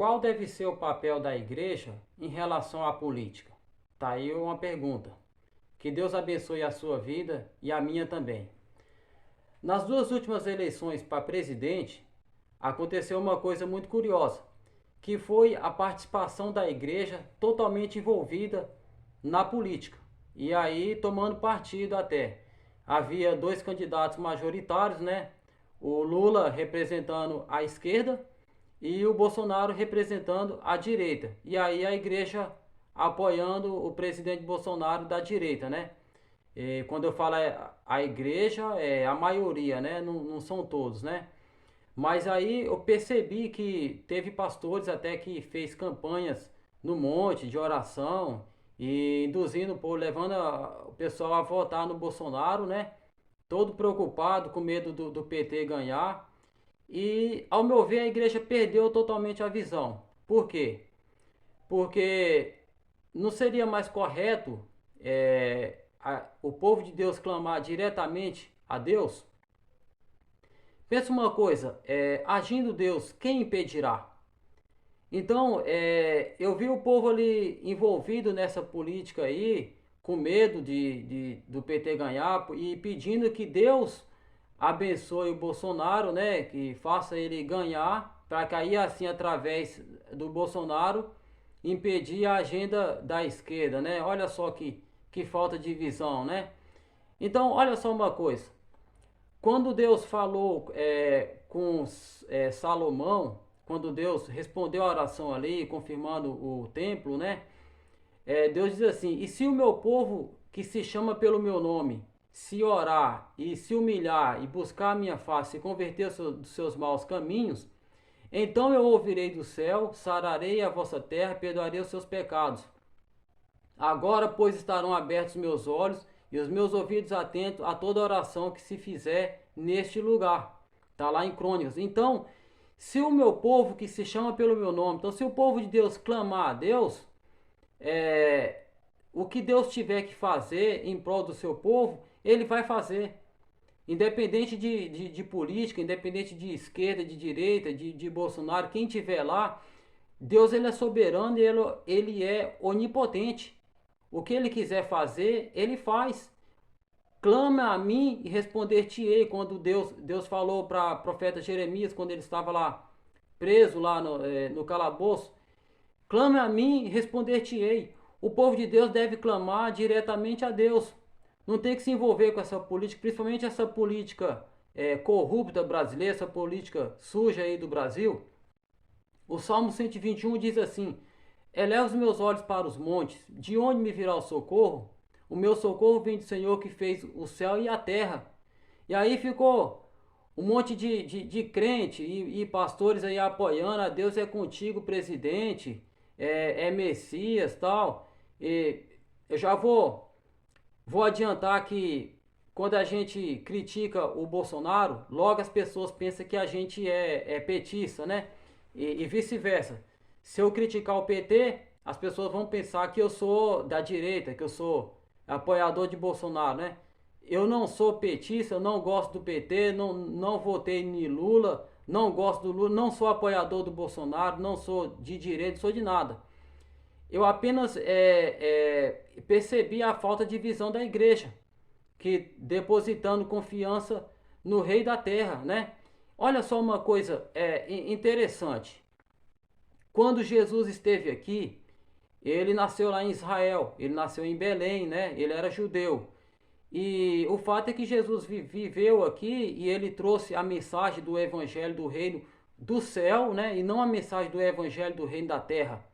Qual deve ser o papel da igreja em relação à política? Tá aí uma pergunta. Que Deus abençoe a sua vida e a minha também. Nas duas últimas eleições para presidente, aconteceu uma coisa muito curiosa, que foi a participação da igreja totalmente envolvida na política. E aí tomando partido até. Havia dois candidatos majoritários, né? O Lula representando a esquerda e o Bolsonaro representando a direita. E aí a igreja apoiando o presidente Bolsonaro da direita, né? E quando eu falo a igreja, é a maioria, né? Não são todos, né? Mas aí eu percebi que teve pastores até que fez campanhas no monte de oração e induzindo o povo, levando o pessoal a votar no Bolsonaro, né? Todo preocupado, com medo do PT ganhar. E, ao meu ver, a igreja perdeu totalmente a visão. Por quê? Porque não seria mais correto o povo de Deus clamar diretamente a Deus? Pensa uma coisa, agindo Deus, quem impedirá? Então, eu vi o povo ali envolvido nessa política aí, com medo do PT ganhar e pedindo que Deus abençoe o Bolsonaro, né? Que faça ele ganhar, para que aí assim, através do Bolsonaro, impedir a agenda da esquerda, né? Olha só que falta de visão, né? Então, olha só uma coisa. Quando Deus falou com Salomão, quando Deus respondeu a oração ali, confirmando o templo, né? Deus diz assim: e se o meu povo que se chama pelo meu nome se orar e se humilhar e buscar a minha face e converter dos seus maus caminhos, então eu ouvirei do céu, sararei a vossa terra, perdoarei os seus pecados. Agora, pois, estarão abertos os meus olhos e os meus ouvidos atentos a toda oração que se fizer neste lugar. Está lá em Crônicas. Então, se o meu povo que se chama pelo meu nome, então se o povo de Deus clamar a Deus, é, o que Deus tiver que fazer em prol do seu povo, ele vai fazer. Independente de política, independente de esquerda, de direita, de Bolsonaro, quem tiver lá, Deus ele é soberano e ele é onipotente. O que ele quiser fazer, ele faz. Clama a mim e responder-te-ei. Quando Deus falou para o profeta Jeremias, quando ele estava lá preso lá no calabouço, clame a mim e responder-te-ei. O povo de Deus deve clamar diretamente a Deus. Não tem que se envolver com essa política, principalmente essa política corrupta brasileira, essa política suja aí do Brasil. O Salmo 121 diz assim: eleva os meus olhos para os montes, de onde me virá o socorro? O meu socorro vem do Senhor que fez o céu e a terra. E aí ficou um monte de crente e pastores aí apoiando, a Deus é contigo, presidente, é Messias tal. E eu já vou adiantar que quando a gente critica o Bolsonaro, logo as pessoas pensam que a gente é petista, né? E vice-versa. Se eu criticar o PT, as pessoas vão pensar que eu sou da direita, que eu sou apoiador de Bolsonaro, né? Eu não sou petista, eu não gosto do PT, não votei em Lula, não gosto do Lula, não sou apoiador do Bolsonaro, não sou de direita, não sou de nada. Eu apenas percebi a falta de visão da igreja, que depositando confiança no Rei da Terra, né? Olha só uma coisa interessante. Quando Jesus esteve aqui, ele nasceu lá em Israel, ele nasceu em Belém, né? Ele era judeu. E o fato é que Jesus viveu aqui e ele trouxe a mensagem do evangelho do reino do céu, né? E não a mensagem do evangelho do reino da terra.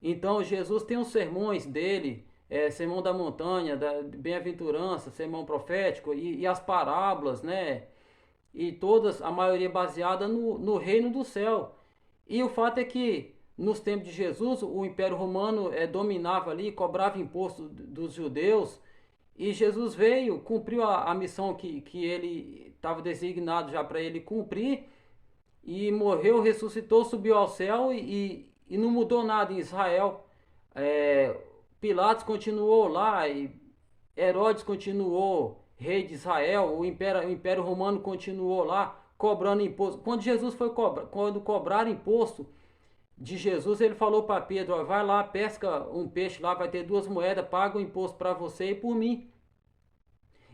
Então Jesus tem os sermões dele, sermão da montanha, da bem-aventurança, sermão profético e as parábolas, né? E todas, a maioria baseada no reino do céu. E o fato é que nos tempos de Jesus, o Império Romano dominava ali, cobrava imposto dos judeus. E Jesus veio, cumpriu a missão que ele estava designado já para ele cumprir. E morreu, ressuscitou, subiu ao céu e não mudou nada em Israel. É, Pilatos continuou lá, e Herodes continuou rei de Israel, o Império Romano continuou lá, cobrando imposto. Quando Jesus foi quando cobraram imposto de Jesus, ele falou para Pedro: ó, vai lá, pesca um peixe lá, vai ter 2 moedas, paga o imposto para você e por mim.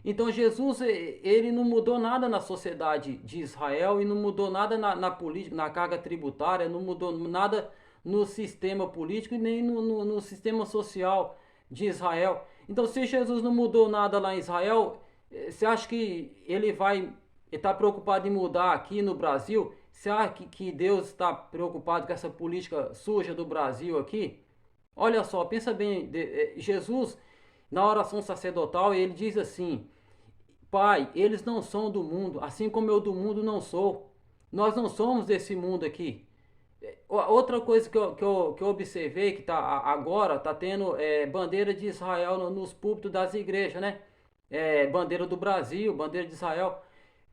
Então Jesus, ele não mudou nada na sociedade de Israel e não mudou nada na política, na carga tributária, não mudou nada no sistema político e nem no sistema social de Israel. Então, se Jesus não mudou nada lá em Israel, você acha que ele vai estar preocupado em mudar aqui no Brasil? Você acha que Deus está preocupado com essa política suja do Brasil aqui? Olha só, pensa bem, Jesus, na oração sacerdotal, ele diz assim: Pai, eles não são do mundo, assim como eu do mundo não sou. Nós não somos desse mundo aqui. Outra coisa que eu observei, que tá, agora está tendo bandeira de Israel nos púlpitos das igrejas, né? Bandeira do Brasil, bandeira de Israel.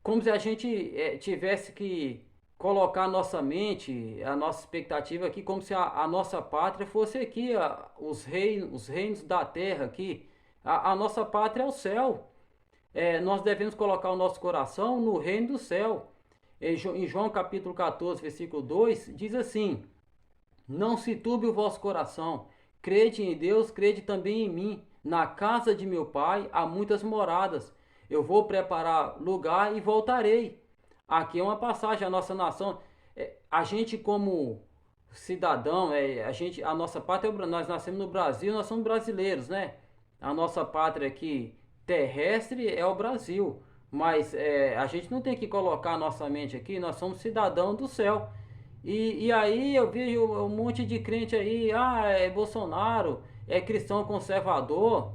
Como se a gente tivesse que colocar a nossa mente, a nossa expectativa aqui, como se a nossa pátria fosse aqui, os reinos da terra aqui. A nossa pátria é o céu. Nós devemos colocar o nosso coração no reino do céu. Em João capítulo 14, versículo 2, diz assim: Não se turbe o vosso coração, crede em Deus, crede também em mim. Na casa de meu pai há muitas moradas. Eu vou preparar lugar e voltarei. Aqui é uma passagem, a nossa nação, a gente como cidadão, a nossa pátria, nós nascemos no Brasil, nós somos brasileiros, né? A nossa pátria aqui terrestre é o Brasil, mas a gente não tem que colocar a nossa mente aqui, nós somos cidadãos do céu. E aí eu vejo um monte de crente aí, é Bolsonaro, é cristão conservador,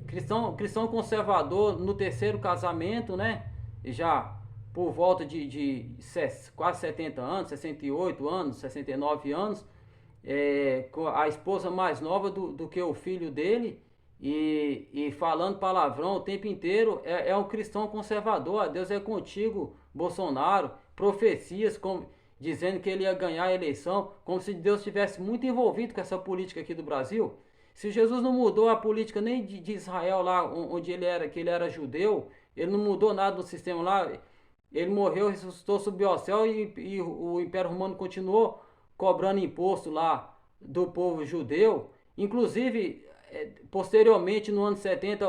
cristão conservador no terceiro casamento, né? Já por volta de quase 70 anos, 68 anos, 69 anos, com a esposa mais nova do que o filho dele, e falando palavrão o tempo inteiro. É um cristão conservador. Deus é contigo, Bolsonaro. Profecias dizendo que ele ia ganhar a eleição, como se Deus estivesse muito envolvido com essa política aqui do Brasil. Se Jesus não mudou a política nem de Israel lá onde que ele era judeu, ele não mudou nada do sistema lá. Ele morreu, ressuscitou, subiu ao céu e o Império Romano continuou cobrando imposto lá do povo judeu. Inclusive, posteriormente, no ano 70,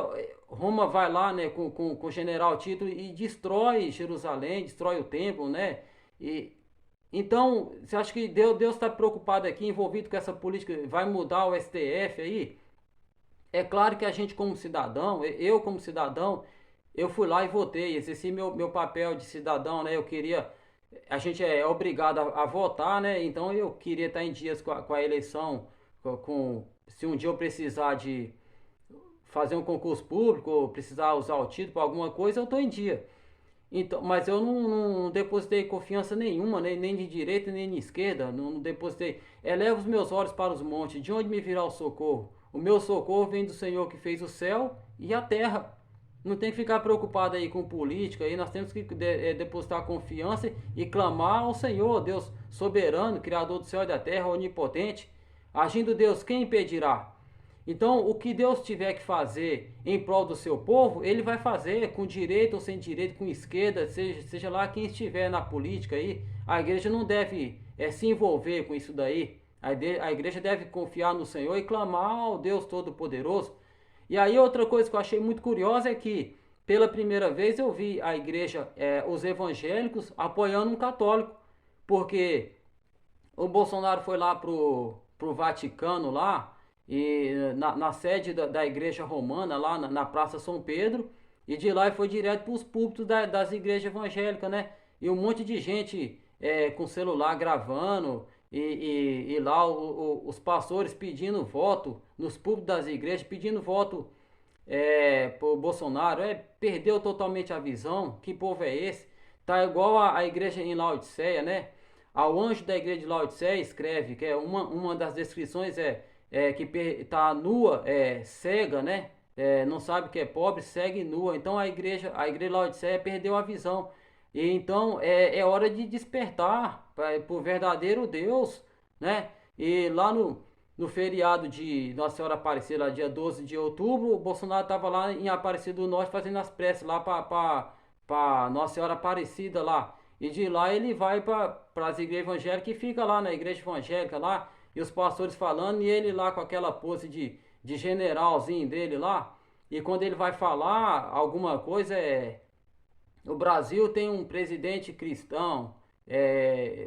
Roma vai lá, né, com o general Tito e destrói Jerusalém, destrói o templo, né? Então, você acha que Deus está preocupado aqui, envolvido com essa política, vai mudar o STF aí? É claro que a gente como cidadão, eu como cidadão, eu fui lá e votei, exerci meu papel de cidadão, né? A gente é obrigado a votar, né? Então eu queria estar em dias com a eleição, se um dia eu precisar de fazer um concurso público, ou precisar usar o título para alguma coisa, eu estou em dia. Então, mas eu não depositei confiança nenhuma, nem de direita nem de esquerda, não depositei. Eleva os meus olhos para os montes, de onde me virá o socorro? O meu socorro vem do Senhor que fez o céu e a terra. Não tem que ficar preocupado aí com política, aí nós temos que depositar confiança e clamar ao Senhor, Deus soberano, Criador do céu e da terra, onipotente. Agindo Deus, quem impedirá? Então, o que Deus tiver que fazer em prol do seu povo, ele vai fazer, com direito ou sem direito, com esquerda, seja lá quem estiver na política aí. A igreja não deve se envolver com isso daí. A igreja deve confiar no Senhor e clamar ao Deus Todo-Poderoso. E aí outra coisa que eu achei muito curiosa é que, pela primeira vez, eu vi a igreja, os evangélicos, apoiando um católico. Porque o Bolsonaro foi lá pro Vaticano lá, e na sede da igreja romana, lá na Praça São Pedro, e de lá ele foi direto para os púlpitos das igrejas evangélicas, né? E um monte de gente com celular gravando, e lá os pastores pedindo voto nos púlpitos das igrejas, pedindo voto para o Bolsonaro. Perdeu totalmente a visão. Que povo é esse? Tá igual a igreja em Laodiceia, né? Ao anjo da igreja de Laodiceia escreve, que uma das descrições que está nua, cega, né? Não sabe que é pobre, cega e nua. Então a igreja de Laodiceia perdeu a visão. E então é hora de despertar para o verdadeiro Deus, né? E lá no feriado de Nossa Senhora Aparecida, lá dia 12 de outubro, o Bolsonaro estava lá em Aparecida do Norte fazendo as preces lá para Nossa Senhora Aparecida lá. E de lá ele vai para as igrejas evangélicas e fica lá na igreja evangélica lá, e os pastores falando, e ele lá com aquela pose de generalzinho dele lá. E quando ele vai falar alguma coisa, o Brasil tem um presidente cristão,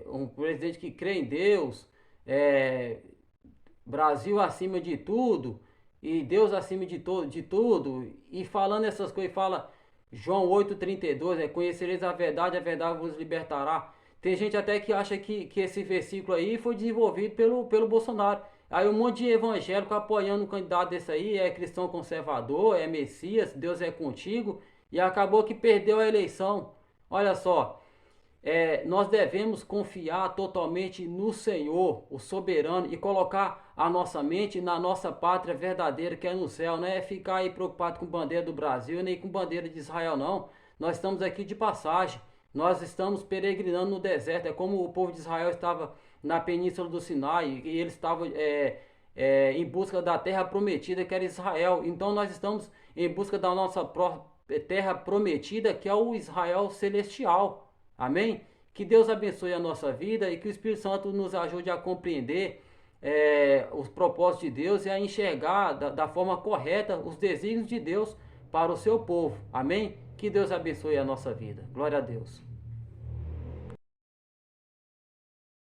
um presidente que crê em Deus, é, Brasil acima de tudo, e Deus acima de tudo, e falando essas coisas, fala João 8,32, conhecereis a verdade vos libertará. Tem gente até que acha que esse versículo aí foi desenvolvido pelo Bolsonaro. Aí um monte de evangélico apoiando um candidato desse aí, é cristão conservador, é Messias, Deus é contigo, e acabou que perdeu a eleição. Olha só, nós devemos confiar totalmente no Senhor, o soberano, e colocar a nossa mente na nossa pátria verdadeira, que é no céu. Não é ficar aí preocupado com bandeira do Brasil, nem com bandeira de Israel, não. Nós estamos aqui de passagem. Nós estamos peregrinando no deserto. É como o povo de Israel estava na península do Sinai, e eles estavam em busca da terra prometida, que era Israel. Então nós estamos em busca da nossa terra prometida, que é o Israel celestial. Amém? Que Deus abençoe a nossa vida e que o Espírito Santo nos ajude a compreender os propósitos de Deus e a enxergar da forma correta os desígnios de Deus para o seu povo. Amém? Que Deus abençoe a nossa vida. Glória a Deus.